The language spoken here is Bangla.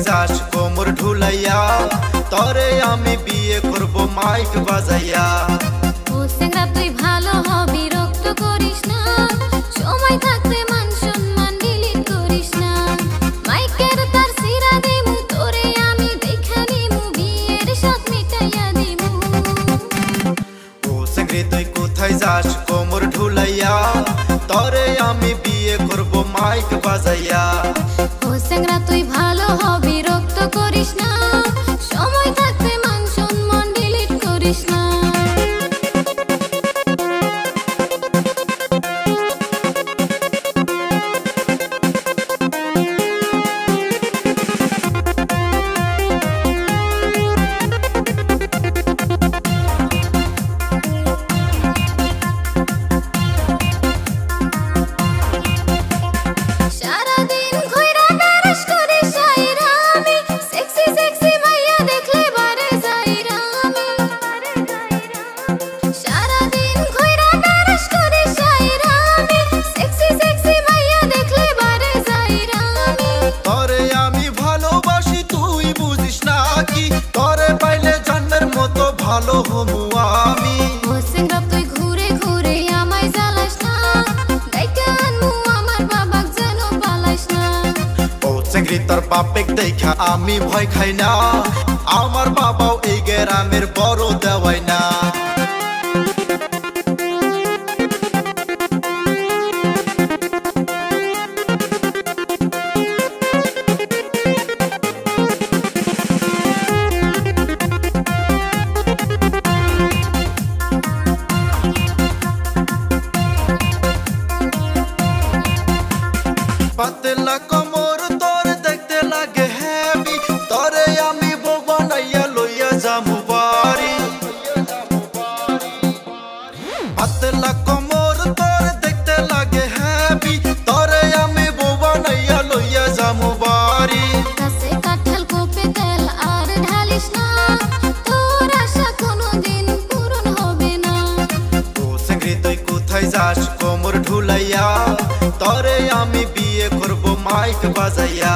যাস কোমর ঢুলাইয়া, তরে আমি বিয়ে করব মাইক বাজাইয়া। ও সেঙ্গা তুই ভালো হবি, রক্ত করিস না, সময় থাকতে মান সম্মান ডিলিট করিস না। মাইকের তার সিরা দিমু তোরে আমি দেখা নিমু, বিয়ের শখ মিটাইয়া দিমু। ও সেঙ্গি তুই কোথায় যাস কোমর ঢুলাইয়া, তরে আমি বিয়ে করব মাইক বাজাইয়া। ও সেঙ্গা তুই ভালো হবি, রক্ত করিস না, সময় থাকতে মান সম্মান ডিলিট করিস না। ভালো হমু আমি। ও সেঙ্গা তুই ঘুরে ঘুরে আমায় জ্বালাস না, ডাইকা আনমু আমার বাবাক যেন পালাইস না। ও সেঙ্গি তোর বাপেক দেখা আমি ভয় খাই না, আমার বাবাও এই গ্রামের বড় দেওয়াই না। পাতলা কোমর তোর দেখতে লাগে হেভি, তরে আমি বউ বানাইয়া লইয়া যামু বাড়ি। পাতলা কোমর তোর দেখতে লাগে হেভি, তরে আমি বউ বানাইয়া লইয়া যামু বাড়ি। কাছে কাঠাল কোপে তেল আর ঢালিস না, তোর আশা কোনোদিন পূরণ হবে না। ও সেঙ্গি তুই কোথায় যাস কোমর ঢুলাইয়া, তরে আমি বিয়ে করব মাইক বাজাইয়া।